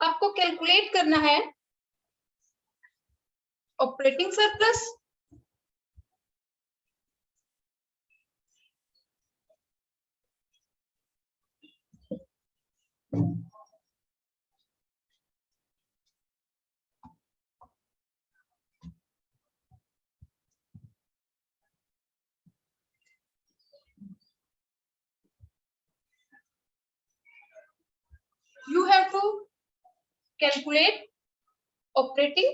आपको कैलकुलेट करना है operating surplus, you have to calculate operating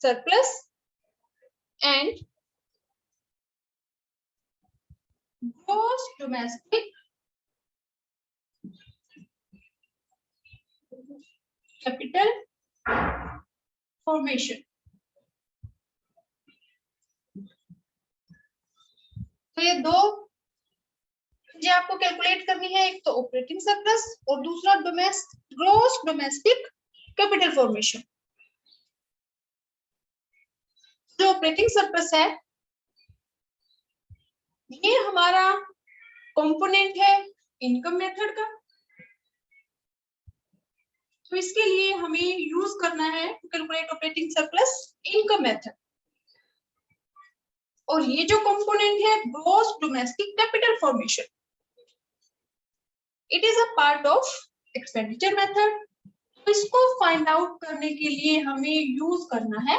surplus and gross domestic capital formation। तो ये दो चीजें आपको कैलकुलेट करनी है, एक तो ऑपरेटिंग सरप्लस और दूसरा ग्रोस डोमेस्टिक कैपिटल फॉर्मेशन। जो ऑपरेटिंग सरप्लस है ये हमारा कंपोनेंट है इनकम मेथड का, तो इसके लिए हमें यूज करना है to calculate operating surplus income method. और ये जो कंपोनेंट है gross domestic capital formation, it is a part of expenditure method. तो इसको फाइंड आउट करने के लिए हमें यूज करना है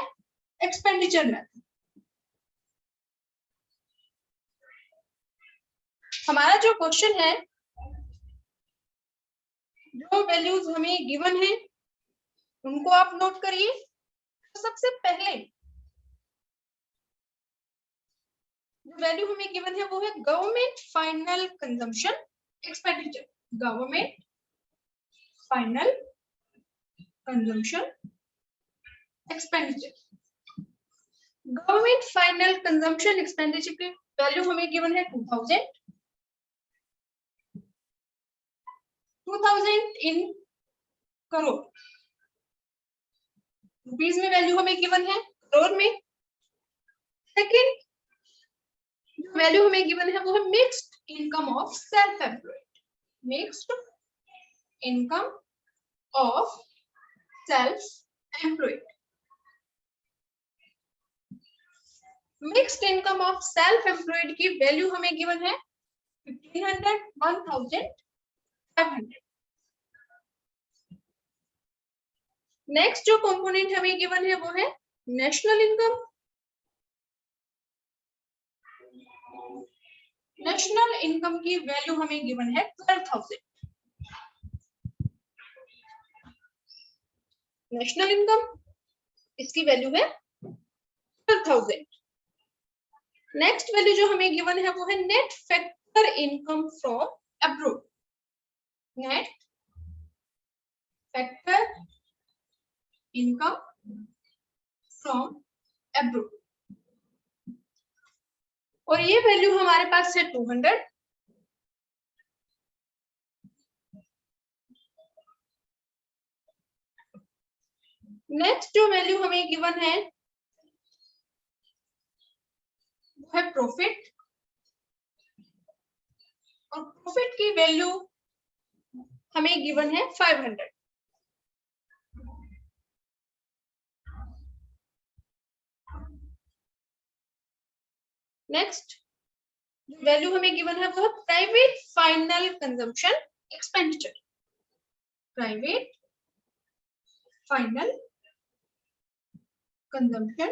एक्सपेंडिचर मेथड। हमारा जो क्वेश्चन है, जो वैल्यूज हमें गिवन है उनको आप नोट करिए। तो सबसे पहले जो वैल्यू हमें गिवन है वो है government final consumption expenditure. Government final consumption expenditure. Government final consumption expenditure की वैल्यू हमें गिवन है 2000 इन करोड़। रुपीज में वैल्यू हमें गिवन है करोड़ में। सेकंड वैल्यू हमें गिवन है वो है mixed income of self employed. Mixed income of self employed. Mixed income of self employed की वैल्यू हमें गिवन है 1500 1500। नेक्स्ट जो कंपोनेंट हमें गिवन है वो है नेशनल इनकम। नेशनल इनकम की वैल्यू हमें गिवन है 12,000। नेशनल इनकम इसकी वैल्यू है 12,000। नेक्स्ट वैल्यू जो हमें गिवन है वो है net factor income from abroad. Net factor income from abroad, और ये वैल्यू हमारे पास है 200। नेक्स्ट जो वैल्यू हमें गिवन है वो है प्रॉफिट, और प्रॉफिट की वैल्यू हमें गिवन है 500। नेक्स्ट वैल्यू हमें गिवन है वो है private final consumption expenditure. Private final consumption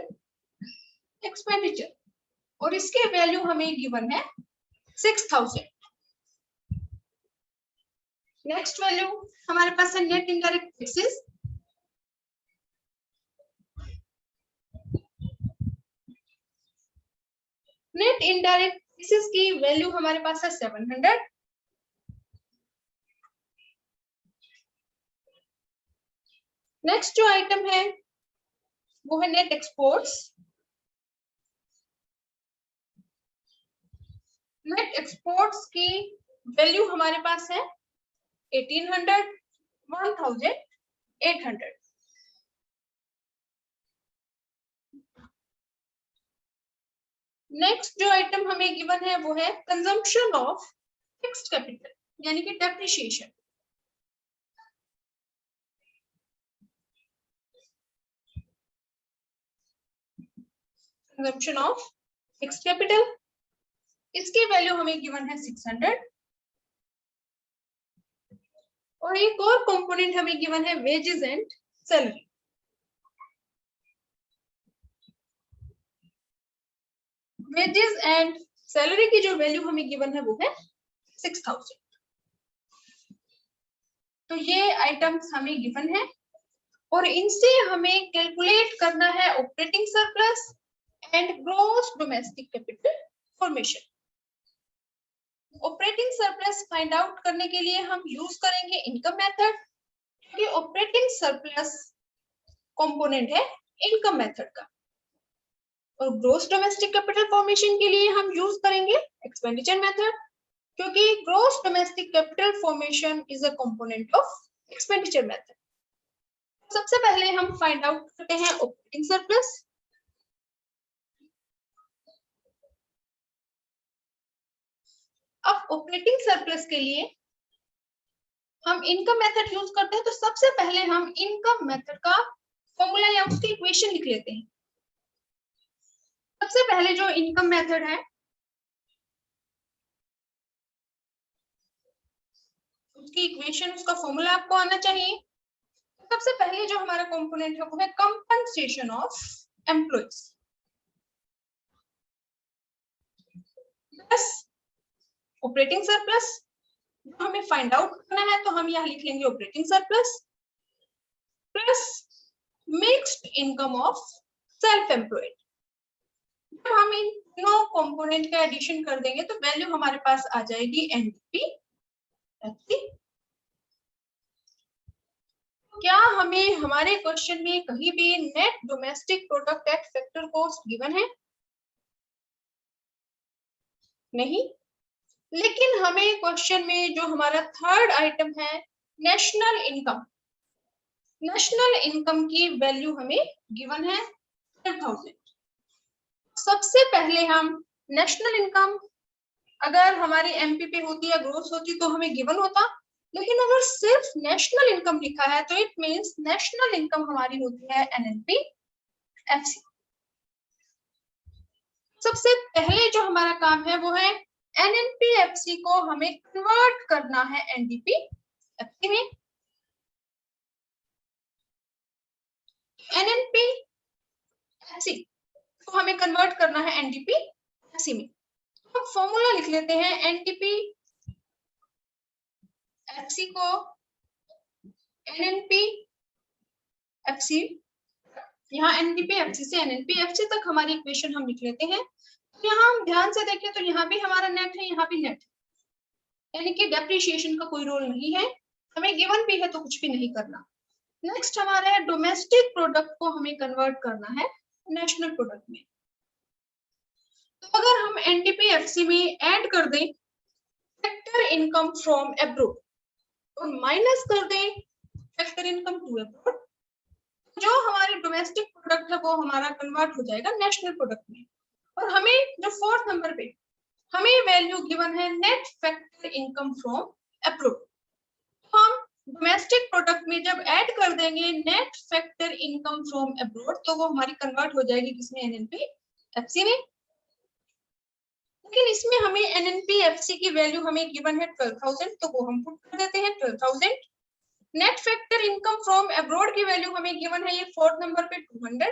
expenditure, और इसके वैल्यू हमें गिवन है 6000। नेक्स्ट वैल्यू हमारे पास है net indirect taxes. Net indirect taxes की वैल्यू हमारे पास है 700। नेक्स्ट जो आइटम है वो है नेट एक्सपोर्ट्स। नेट एक्सपोर्ट्स की वैल्यू हमारे पास है 1800 1800। नेक्स्ट जो आइटम हमें गिवन है वो है कंजम्पशन ऑफ फिक्स्ड कैपिटल यानी कि depreciation. Consumption of fixed capital, इसकी वैल्यू हमें गिवन है 600। और एक और कंपोनेंट हमें गिवन है wages and salary. Wages and salary की जो वैल्यू हमें गिवन है वो है 6000। तो ये आइटम्स हमें गिवन है और इनसे हमें कैलकुलेट करना है operating surplus and gross domestic capital formation. Operating surplus find out करने के लिए हम यूज करेंगे इनकम मेथड, क्योंकि ऑपरेटिंग सरप्लस कंपोनेंट है इनकम मेथड का। और ग्रॉस डोमेस्टिक कैपिटल फॉर्मेशन के लिए हम यूज करेंगे एक्सपेंडिचर मेथड, क्योंकि gross domestic capital formation is a component of expenditure method. सबसे पहले हम फाइंड आउट करते हैं ऑपरेटिंग सरप्लस। अब ऑपरेटिंग सरप्लस के लिए हम इनकम मेथड यूज करते हैं, तो सबसे पहले हम इनकम मेथड का फॉर्मूला या उसकी इक्वेशन लिख लेते हैं। सबसे पहले जो इनकम मेथड है उसकी इक्वेशन, उसका फॉर्मूला आपको आना चाहिए। सबसे पहले जो हमारा कंपोनेंट है वो है compensation of employees plus operating surplus. हमें फाइंड आउट करना है तो हम यहाँ लिख लेंगे operating surplus plus mixed income of self employed. जब हम इन तीनों कंपोनेंट का एडिशन कर देंगे तो वैल्यू हमारे पास आ जाएगी एनडीपी एफसी। क्या हमें हमारे क्वेश्चन में कहीं भी net domestic product at factor cost given है? नहीं। लेकिन हमें क्वेश्चन में जो हमारा थर्ड आइटम है नेशनल इनकम, नेशनल इनकम की वैल्यू हमें गिवन है 10,000। सबसे पहले हम नेशनल इनकम, अगर हमारी एमपी पे होती या ग्रोस होती तो हमें गिवन होता, लेकिन अगर सिर्फ नेशनल इनकम लिखा है तो इट मींस नेशनल इनकम हमारी होती है एनएनपी एफसी। सबसे पहले जो हमारा काम है वो है एनएनपी एफसी को हमें कन्वर्ट करना है एनडीपी एफसी में। एनएनपी एफसी को हमें कन्वर्ट करना है एनडीपी एफसी में। हम फॉर्मूला लिख लेते हैं एनडीपी एफसी को एनएनपी एफसी, यहाँ एनडीपी एफसी से एनएनपी एफसी तक हमारी इक्वेशन हम लिख लेते हैं। तो यहाँ हम ध्यान से देखें तो यहाँ भी हमारा नेट है, यहाँ भी नेट, यानी कि डेप्रिसिएशन का कोई रोल नहीं है, हमें गिवन भी है तो कुछ भी नहीं करना। नेक्स्ट हमारा है डोमेस्टिक प्रोडक्ट को हमें कन्वर्ट करना है नेशनल प्रोडक्ट में। तो अगर हम एनडीपी एफसी में ऐड कर दें फैक्टर इनकम फ्रॉम अब्रॉड और माइनस कर दें फैक्टर इनकम टू अब्रॉड, जो हमारे डोमेस्टिक प्रोडक्ट है वो हमारा कन्वर्ट हो जाएगा नेशनल प्रोडक्ट में। और हमें जो फोर्थ नंबर पे हमें वैल्यू गिवन है net factor income from abroad, तो हम डोमेस्टिक प्रोडक्ट में जब ऐड कर देंगे net factor income from abroad तो वो हमारी कन्वर्ट हो जाएगी किसमें, एनएनपी एफसी में। लेकिन इसमें हमें एनएनपी एफसी की वैल्यू हमें गिवन है 12,000, तो वो हम पुट कर देते हैं 12,000। Net factor income from abroad की वैल्यू हमें गिवन है ये फोर्थ नंबर पे 200।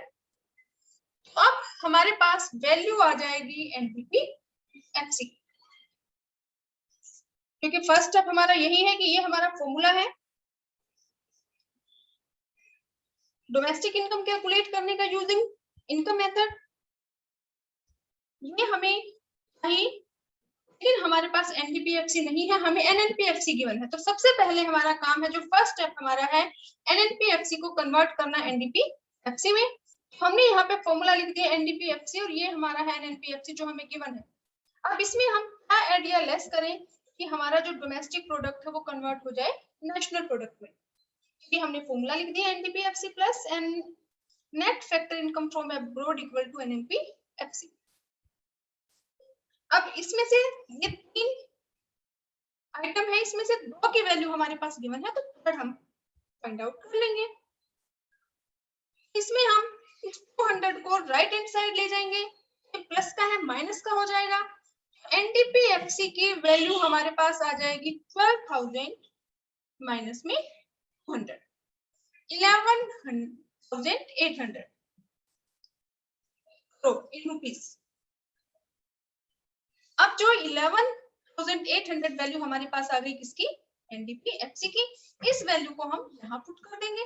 तो अब हमारे पास वैल्यू आ जाएगी एनडीपी एफसी, क्योंकि फर्स्ट स्टेप हमारा यही है कि ये हमारा फॉर्मूला है डोमेस्टिक इनकम कैलकुलेट करने का यूजिंग इनकम मेथड, ये हमें चाहिए। लेकिन हमारे पास एनडीपीएफसी नहीं है, हमें एनएनपीएफसी गिवन है। तो सबसे पहले हमारा काम है, जो फर्स्ट स्टेप हमारा है एनएनपीएफसी को कन्वर्ट करना एनडीपीएफसी में। हमने यहाँ पे फॉर्मूला लिख दिया एनडीपीएफसी और ये हमारा है एनएनपीएफसी जो हमें गिवन है। अब इसमें हम क्या ऐड या लेस करें कि हमारा जो डोमेस्टिक प्रोडक्ट है वो कन्वर्ट हो जाए नेशनल प्रोडक्ट में। ये हमने फॉर्मूला लिख दिया NDPFC plus N net factor income from abroad equal to NNPFC. अब इसमें से ये तीन आइटम है, इसमें से दो की वैल्यू हमारे पास गिवन है, तो थर्ड हम फाइंड आउट कर लेंगे। इसमें हम 200 को राइट हैंड साइड ले जाएंगे प्लस का है माइनस का हो जाएगा। एनडीपीएफसी की वैल्यू हमारे पास आ जाएगी 12,000 माइनस में 100, 11,800 इन रुपीस। अब जो 11,800 वैल्यू हमारे पास आ गई किसकी, एनडीपीएफसी की, इस वैल्यू को हम यहाँ पुट कर देंगे।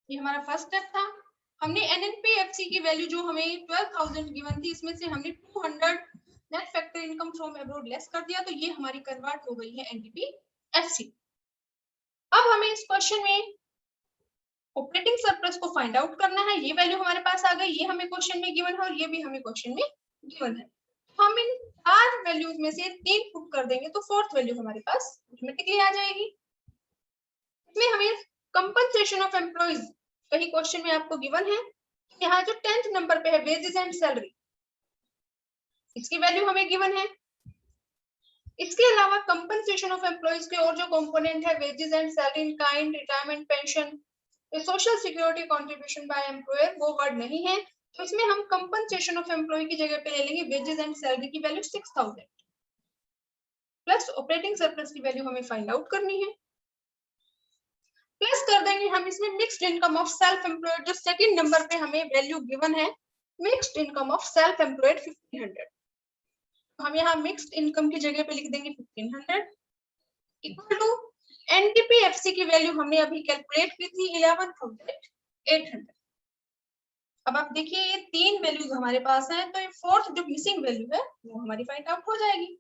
ये हमारा फर्स्ट स्टेप था। हमने एनएनपीएफसी की वैल्यू जो हमें 12,000 गिवन थी, इसमें से हमने 200 net factor income from abroad less कर दिया, तो ये हमारी कन्वर्ट हो गई है एनडीपीएफसी। अब हमें इस क्वेश्चन में ऑपरेटिंग सरप्लस को फाइंड आउट करना है। ये वैल्यू हमारे पास आ गई, ये हमें क्वेश्चन में गिवन है और ये भी हमें क्वेश्चन में गिवन है। हम इन 4 वैल्यूज में से 3 पुट कर देंगे तो फोर्थ वैल्यू हमारे पास ऑटोमेटिकली आ जाएगी। इसमें हमें कंपनसेशन ऑफ एम्प्लॉइज कहीं क्वेश्चन में आपको गिवन है, यहाँ जो 10th नंबर पे है वेजेस एंड सैलरी, इसकी वैल्यू हमें गिवन है। इसके अलावा कंपनसेशन ऑफ एम्प्लॉइज के और जो कंपोनेंट है wages and salary in kind, retirement pension, social security contribution by employer, वो वर्ड नहीं है, तो इसमें हम कंपनसेशन ऑफ एम्प्लॉय की जगह पे ले लेंगे वेजेस एंड सैलरी की वैल्यू 6,000 प्लस ऑपरेटिंग सरप्लस की वैल्यू हमें फाइंड आउट करनी है। प्लस कर देंगे हम इसमें mixed income of self employed, जो सेकंड नंबर पे हमें वैल्यू गिवन है, mixed income of self employed 1500। हम यहाँ मिक्स्ड इनकम की जगह पे लिख देंगे 1500 इक्वल टू एनडीपीएफसी की वैल्यू हमने अभी कैलकुलेट की थी 11,800। अब आप देखिए ये 3 वैल्यूज हमारे पास हैं, तो ये फोर्थ जो मिसिंग वैल्यू है वो हमारी फाइंड आउट हो जाएगी।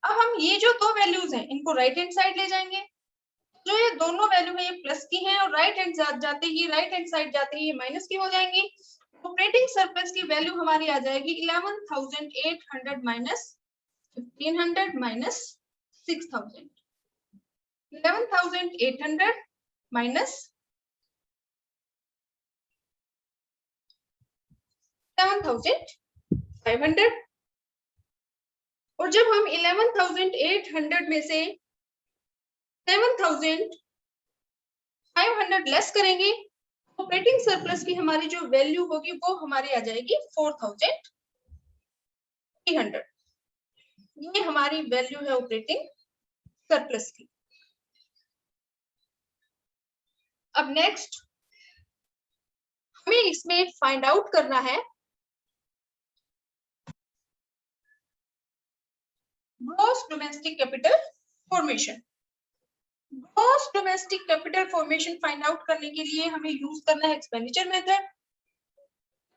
अब हम ये जो 2 वैल्यूज हैं इनको राइट हैंड साइड ले जाएंगे। जो ये दोनों वैल्यू है ये प्लस की हैं और राइट हैंड जाते ही राइट हैंड साइड जाते ही ये माइनस की हो जाएंगी। ऑपरेटिंग सरप्लस की वैल्यू हमारी आ जाएगी 11,800 माइनस 1,500 माइनस 6,000, 11,800 माइनस 7,500। और जब हम 11,800 में से 7,500 लेस करेंगे, ऑपरेटिंग सरप्लस की हमारी जो वैल्यू होगी वो हमारी आ जाएगी 4,300। ये हमारी वैल्यू है ऑपरेटिंग सरप्लस की। अब नेक्स्ट हमें इसमें फाइंड आउट करना है gross domestic capital formation. Gross domestic capital formation find out करने के लिए हमें यूज करना है एक्सपेंडिचर मेथड,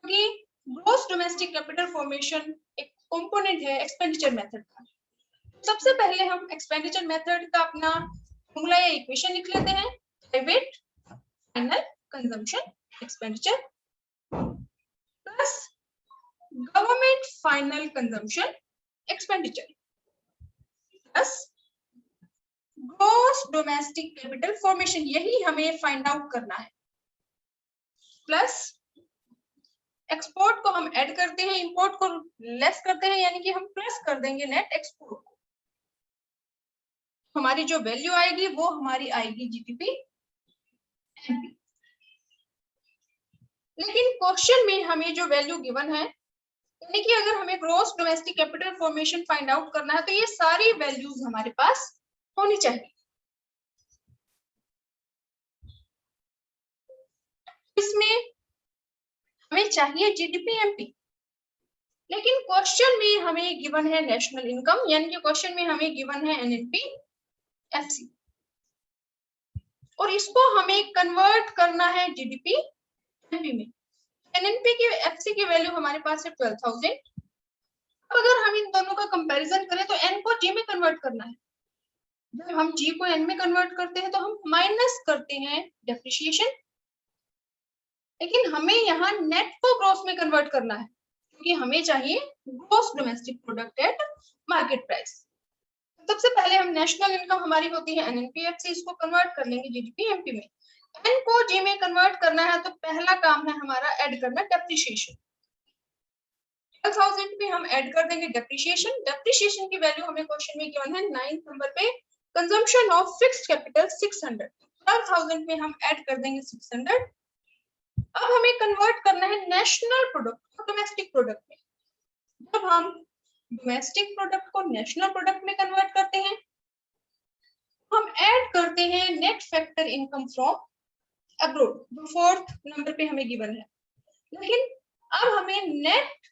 क्योंकि ग्रॉस डोमेस्टिक कैपिटल फॉर्मेशन एक कंपोनेंट है एक्सपेंडिचर मेथड का। सबसे पहले हम एक्सपेंडिचर मेथड का अपना फॉर्मूला या इक्वेशन लिख लेते हैं। Private final consumption expenditure plus government final consumption expenditure plus gross domestic capital formation, यही हमें फाइंड आउट करना है। प्लस एक्सपोर्ट को हम ऐड करते हैं, इंपोर्ट को लेस करते हैं, यानी कि हम प्लस कर देंगे नेट एक्सपोर्ट को। हमारी जो वैल्यू आएगी वो हमारी आएगी जीडीपी एमपी। लेकिन क्वेश्चन में हमें जो वैल्यू गिवन है, यानी कि अगर हमें gross domestic capital formation find out करना है तो ये सारी वैल्यूज हमारे पास होनी चाहिए। इसमें हमें चाहिए जीडीपी एमपी, लेकिन क्वेश्चन में हमें गिवन है नेशनल इनकम, यानी कि क्वेश्चन में हमें गिवन है एनएनपीएफसी, और इसको हमें कन्वर्ट करना है जीडीपी एमपी में। एनएनपी की एफसी की वैल्यू हमारे पास है 12,000। अब अगर हम इन दोनों का कंपैरिजन करें तो एन को जी में कन्वर्ट करना है। जब हम जी को एन में कन्वर्ट करते हैं तो हम माइनस करते हैं डेप्रिसिएशन, लेकिन हमें यहाँ नेट को ग्रॉस में कन्वर्ट करना है, क्योंकि हमें चाहिए gross domestic product at market price. सबसे पहले हम नेशनल इनकम हमारी होती है एनएनपीएफसी, इसको कन्वर्ट कर लेंगे जीडीपी एमपी में। एन को जी में कन्वर्ट करना है तो पहला काम है हमारा ऐड करना डेप्रिसिएशन। 12,000 पे हम ऐड कर देंगे डेप्रिसिएशन। डेप्रिसिएशन की वैल्यू हमें क्वेश्चन में गिवन है 9th नंबर पे। कंजम्पशन ऑफ फिक्स्ड कैपिटल 600, 12,000 पे हम ऐड कर देंगे 600। अब हमें कन्वर्ट करना है नेशनल प्रोडक्ट को डोमेस्टिक प्रोडक्ट में। जब हम डोमेस्टिक प्रोडक्ट को नेशनल प्रोडक्ट में कन्वर्ट करते हैं, हम ऐड करते हैं net factor income from abroad, जो 4th नंबर पे हमें गिवन है। लेकिन अब हमें नेट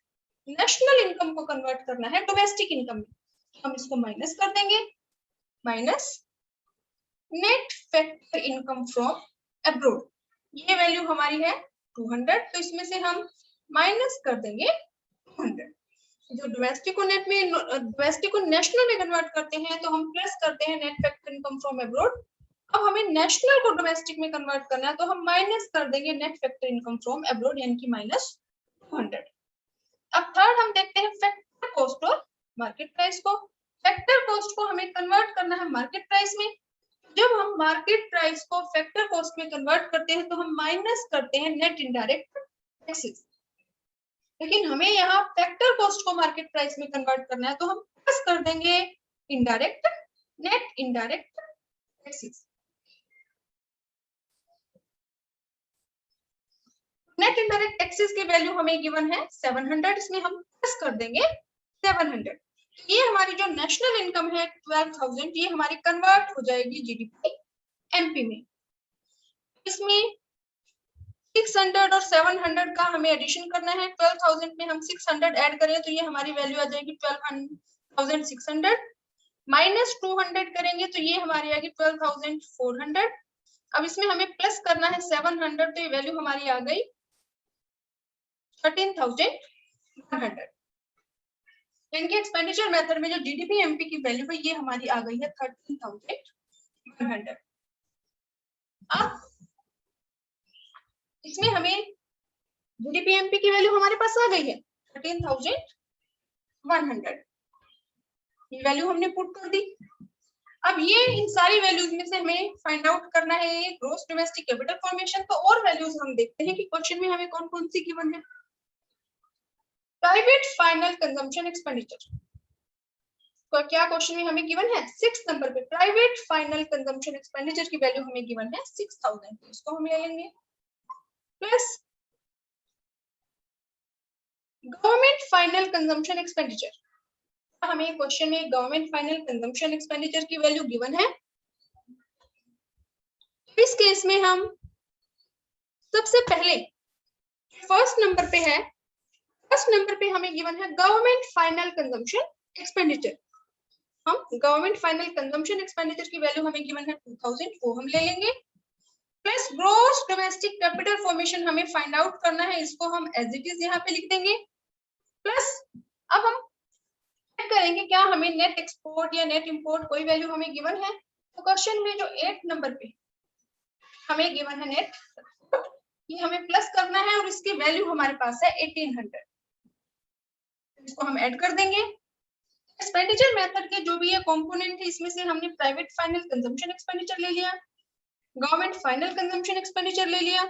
नेशनल इनकम को कन्वर्ट करना है डोमेस्टिक इनकम में। हम इसको माइनस कर देंगे, minus net factor income from abroad, ये वैल्यू हमारी है 200, तो इसमें से हम माइनस कर देंगे 200। जो डोमेस्टिक को नेट में डोमेस्टिक को नेशनल में कन्वर्ट करते हैं तो हम प्लस करते हैं net factor income from abroad. अब हमें नेशनल को डोमेस्टिक में कन्वर्ट करना है तो हम माइनस कर देंगे net factor income from abroad, यानी कि -200। अब थर्ड हम देखते हैं फैक्टर कॉस्ट और मार्केट प्राइस को। फैक्टर कॉस्ट को हमें कन्वर्ट करना है मार्केट प्राइस में। जब हम मार्केट प्राइस को फैक्टर कॉस्ट में कन्वर्ट करते हैं तो हम माइनस करते हैं नेट इनडायरेक्ट टैक्सेस। लेकिन हमें यहाँ फैक्टर कॉस्ट को मार्केट प्राइस में कन्वर्ट करना है तो हम प्लस कर देंगे indirect net indirect taxes. Net indirect taxes की वैल्यू हमें गिवन है 700, इसमें हम प्लस कर देंगे 700। ये हमारी जो नेशनल इनकम है 12,000, ये हमारी कन्वर्ट हो जाएगी जीडीपी एमपी में। इसमें 600 और 700 का हमें एडिशन करना है। 12,000 में हम 600 ऐड करें तो ये हमारी वैल्यू आ जाएगी 12,600, माइनस 200 करेंगे तो ये हमारी आएगी 12,400। अब इसमें हमें प्लस करना है 700, तो ये वैल्यू हमारी आ गई 13,100। इनके एक्सपेंडिचर मेथड में जो जीडीपी एमपी की वैल्यू है ये हमारी आ गई है 13,100। अब इसमें हमें जीडीपी एमपी की वैल्यू हमारे पास आ गई है 13,100, ये वैल्यू हमने पुट कर दी। अब ये इन सारी वैल्यूज में से हमें फाइंड आउट करना है ग्रॉस डोमेस्टिक कैपिटल फॉर्मेशन। तो और वैल्यूज हम देखते हैं कि क्वेश्चन में हमें कौन कौन सी गिवन है। प्राइवेट फाइनल कंजम्पशन एक्सपेंडिचर, तो क्या क्वेश्चन में हमें गिवन है 6 नंबर पे प्राइवेट फाइनल कंजम्पशन एक्सपेंडिचर की वैल्यू हमें गिवन है 6,000, तो इसको हम ले लेंगे plus government final consumption expenditure. हमें क्वेश्चन में गवर्नमेंट फाइनल कंजम्पशन एक्सपेंडिचर की वैल्यू गिवन है। इस केस में हम सबसे पहले फर्स्ट नंबर पे है, फर्स्ट नंबर पे हमें गिवन है गवर्नमेंट फाइनल कंजम्पशन एक्सपेंडिचर। हम गवर्नमेंट फाइनल कंजम्पशन एक्सपेंडिचर की वैल्यू हमें गिवन है 2,000, वो हम ले लेंगे plus gross domestic capital formation हमें फाइंड आउट करना है, इसको हम एज इट इज यहाँ पे लिख देंगे प्लस अब हम चेक करेंगे क्या हमें नेट एक्सपोर्ट या नेट इंपोर्ट कोई वैल्यू हमें गिवन है। तो क्वेश्चन में जो 8 नंबर पे हमें गिवन है नेट, ये हमें प्लस करना है और इसकी वैल्यू हमारे पास है 1800, इसको हम ऐड कर देंगे। एक्सपेंडिचर मेथड के जो भी ये कंपोनेंट है इसमें से हमने प्राइवेट फाइनल कंजम्पशन एक्सपेंडिचर ले लिया, गवर्नमेंट फाइनल कंजम्पशन एक्सपेंडिचर ले लिया,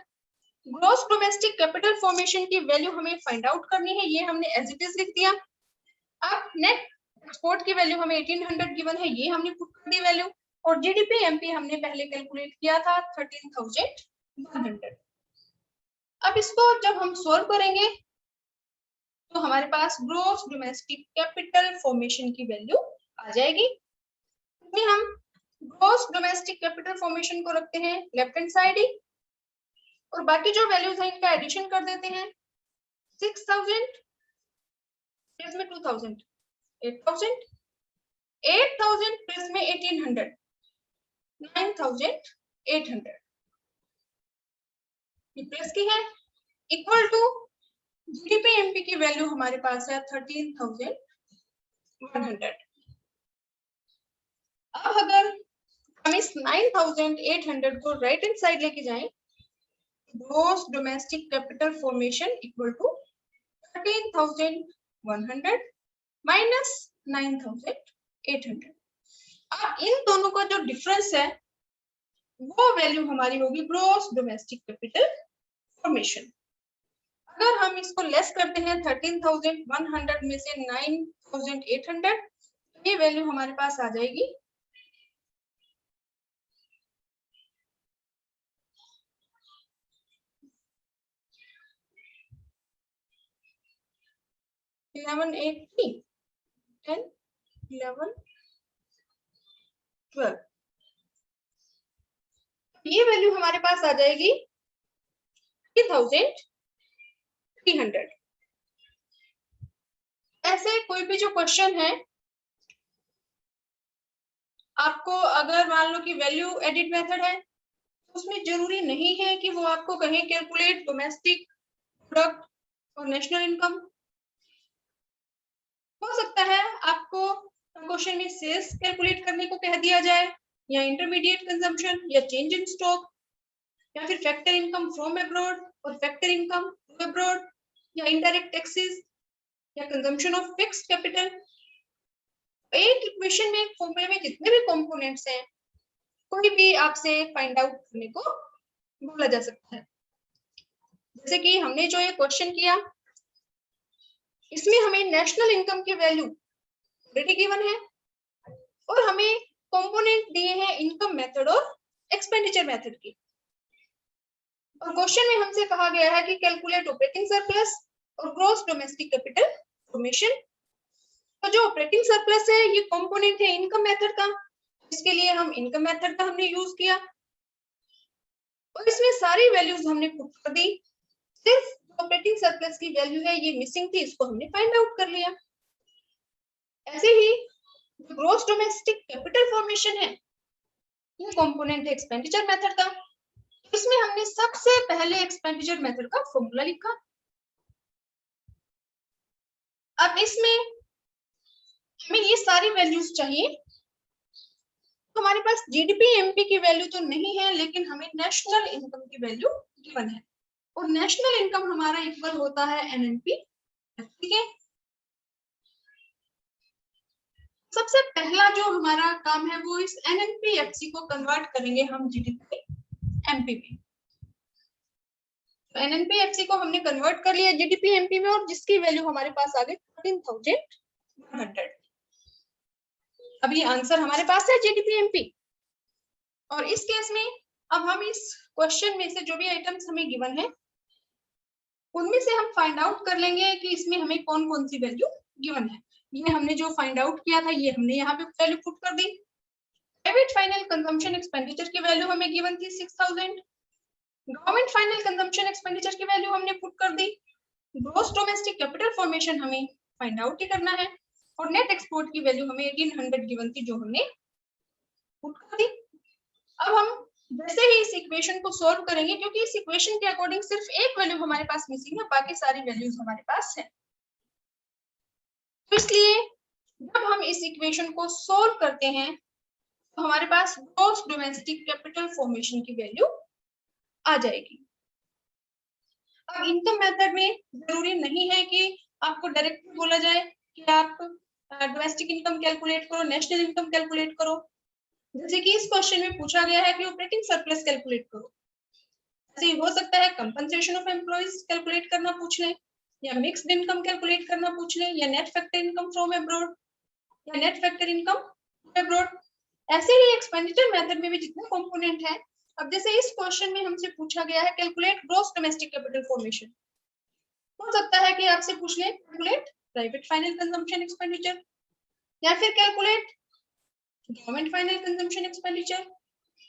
ग्रॉस डोमेस्टिक कैपिटल फॉर्मेशन की वैल्यू हमें फाइंड आउट करनी है, ये हमने एज इट इज लिख दिया। अब नेट एक्सपोर्ट की वैल्यू हमें 1800 गिवन है, ये हमने पुट कर दी वैल्यू, और जीडीपी एमपी हमने पहले कैलकुलेट किया था 13,100। अब इसको जब हम सॉल्व करेंगे तो हमारे पास ग्रॉस डोमेस्टिक कैपिटल फॉर्मेशन की वैल्यू आ जाएगी। इसमें हम ग्रॉस डोमेस्टिक कैपिटल फॉर्मेशन को रखते हैं लेफ्ट हैंड साइड ही, और बाकी जो वैल्यूज हैं इनका एडिशन कर देते हैं। 6,000 प्लस में 2,000 8,000, 8,000 प्लस में 1,800 9,800, ये प्लस की है, इक्वल टू जीडीपी एमपी की वैल्यू हमारे पास है 13,100। अब अगर हम इस 9,800 को राइट हैंड साइड लेके जाएं, gross domestic capital formation equal to 13,100 minus 9,800। अब इन दोनों का जो डिफरेंस है वो वैल्यू हमारी होगी ग्रॉस डोमेस्टिक कैपिटल फॉर्मेशन। अगर हम इसको लेस करते हैं 13,100 में से 9,800, ये वैल्यू हमारे पास आ जाएगी 1180 and 1112, ये वैल्यू हमारे पास आ जाएगी 3300। ऐसे कोई भी जो क्वेश्चन है, आपको अगर मान लो कि वैल्यू एडिट मेथड है, उसमें जरूरी नहीं है कि वो आपको कहे कैलकुलेट डोमेस्टिक प्रोडक्ट और नेशनल इनकम। हो सकता है आपको क्वेश्चन में सेल्स कैलकुलेट करने को कह दिया जाए, या इंटरमीडिएट कंजम्पशन, या चेंज इन स्टॉक, या फिर फैक्टर इनकम फ्रॉम अब्रॉड और फैक्टर इनकम टू अब्रॉड, या इनडायरेक्ट टैक्सेस, या कंजम्पशन ऑफ फिक्स्ड कैपिटल। एक इक्वेशन में, फॉर्मूले में जितने भी कंपोनेंट्स हैं, कोई भी आपसे फाइंड आउट करने को बोला जा सकता है। जैसे कि हमने जो ये क्वेश्चन किया, इसमें हमें नेशनल इनकम की वैल्यू ऑलरेडी गिवन है और हमें कंपोनेंट दिए हैं इनकम मेथड और एक्सपेंडिचर मेथड की। और क्वेश्चन में हमसे कहा गया है कि कैलकुलेट ऑपरेटिंग सरप्लस और ग्रॉस डोमेस्टिक कैपिटल फॉर्मेशन। तो जो ऑपरेटिंग सरप्लस है, ये कंपोनेंट है इनकम मेथड का, इसके लिए हम इनकम मेथड का हमने यूज किया और इसमें सारी वैल्यूज हमने पुट कर दी। सिर्फ ऑपरेटिंग सरप्लस की वैल्यू है, ये मिसिंग थी, इसको हमने फाइंड आउट कर लिया। ऐसे ही ग्रॉस डोमेस्टिक कैपिटल फॉर्मेशन है, ये कंपोनेंट है एक्सपेंडिचर मेथड का। इसमें हमने सबसे पहले एक्सपेंडिचर मेथड का फॉर्मूला लिखा। अब इसमें हमें ये सारी वैल्यूज चाहिए। तो हमारे पास जीडीपी एमपी की वैल्यू तो नहीं है, लेकिन हमें नेशनल इनकम की वैल्यू गिवन है और नेशनल इनकम हमारा इक्वल होता है एनएनपी। ठीक है, सबसे पहला जो हमारा काम है वो इस एनएनपीएफसी को कन्वर्ट करेंगे हम जीडीपी एमपी में। एनएनपीएफसी को हमने कन्वर्ट कर लिया जीडीपी एमपी में और जिसकी वैल्यू हमारे पास आ गई 13,100। अभी आंसर हमारे पास है जीडीपी एमपी। और इस केस में अब हम इस क्वेश्चन में से जो भी आइटम्स हमें गिवन है, उनमें से हम फाइंड आउट कर लेंगे कि इसमें हमें कौन कौन सी वैल्यू गिवन है। ये हमने जो फाइंड आउट किया था, ये हमने यहाँ पे वैल्यू पुट कर दी। प्राइवेट फाइनल कंजम्पशन एक्सपेंडिचर की वैल्यू हमें गिवन थी 6,000। गवर्नमेंट फाइनल कंजम्पशन एक्सपेंडिचर की वैल्यू हमने पुट कर दी। ग्रॉस डोमेस्टिक कैपिटल फॉर्मेशन हमें फाइंड आउट ही करना है और नेट एक्सपोर्ट की वैल्यू हमें 1800 गिवन थी, जो हमने पुट कर दी। अब हम जैसे ही इस इक्वेशन को सॉल्व करेंगे, क्योंकि इस इक्वेशन के अकॉर्डिंग सिर्फ एक वैल्यू हमारे पास मिसिंग है, बाकी सारी वैल्यूज हमारे पास है। तो इसलिए जब हम इस इक्वेशन को सॉल्व करते हैं तो हमारे पास ग्रॉस डोमेस्टिक कैपिटल फॉर्मेशन की वैल्यू आ जाएगी। अब इनकम मेथड में जरूरी नहीं है कि आपको डायरेक्ट बोला जाए कि आप डोमेस्टिक इनकम कैलकुलेट करो, नेशनल इनकम कैलकुलेट करो। जैसे कि इस क्वेश्चन में पूछा गया है कि ऑपरेटिंग सरप्लस कैलकुलेट करो। ऐसे हो सकता है कंपनसेशन ऑफ एम्प्लॉइज कैलकुलेट करना पूछ ले, या मिक्स्ड इनकम कैलकुलेट करना पूछ ले, या net factor income from abroad, या नेट फैक्टर इनकम अब्रॉड। ऐसे ही एक्सपेंडिचर मेथड में भी जितने कंपोनेंट है, अब जैसे इस क्वेश्चन में हमसे पूछा गया है calculate gross domestic capital formation, हो सकता है कि आपसे पूछ ले calculate private final consumption expenditure, या फिर calculate government final consumption expenditure,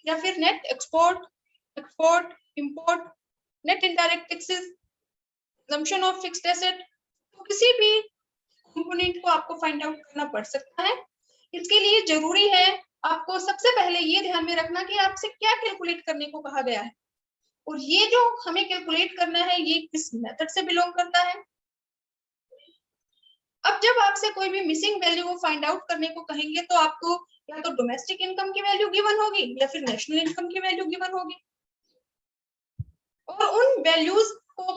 या फिर net export import, net indirect taxes, consumption of fixed asset. तो किसी भी कंपोनेंट को आपको फाइंड आउट करना पड़ सकता है। इसके लिए जरूरी है आपको सबसे पहले ये ध्यान में रखना कि आपसे क्या कैलकुलेट करने को कहा गया है और ये जो हमें कैलकुलेट करना है ये किस मेथड से बिलोंग करता है। अब जब आपसे कोई भी मिसिंग वैल्यू को फाइंड आउट करने को कहेंगे तो आपको या तो डोमेस्टिक इनकम की वैल्यू गिवन होगी या फिर नेशनल इनकम की वैल्यू गिवन होगी और उन वैल्यूज को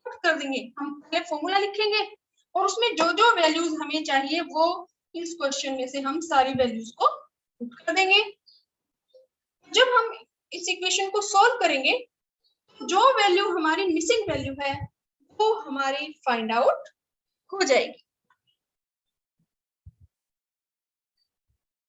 पुट कर देंगे। हम पहले फॉर्मूला लिखेंगे और उसमें जो जो वैल्यूज हमें चाहिए वो इस क्वेश्चन में से हम सारी वैल्यूज को पुट कर देंगे। जब हम इस इक्वेशन को सॉल्व करेंगे जो वैल्यू हमारी मिसिंग वैल्यू है वो हमारी फाइंड आउट हो जाएगी।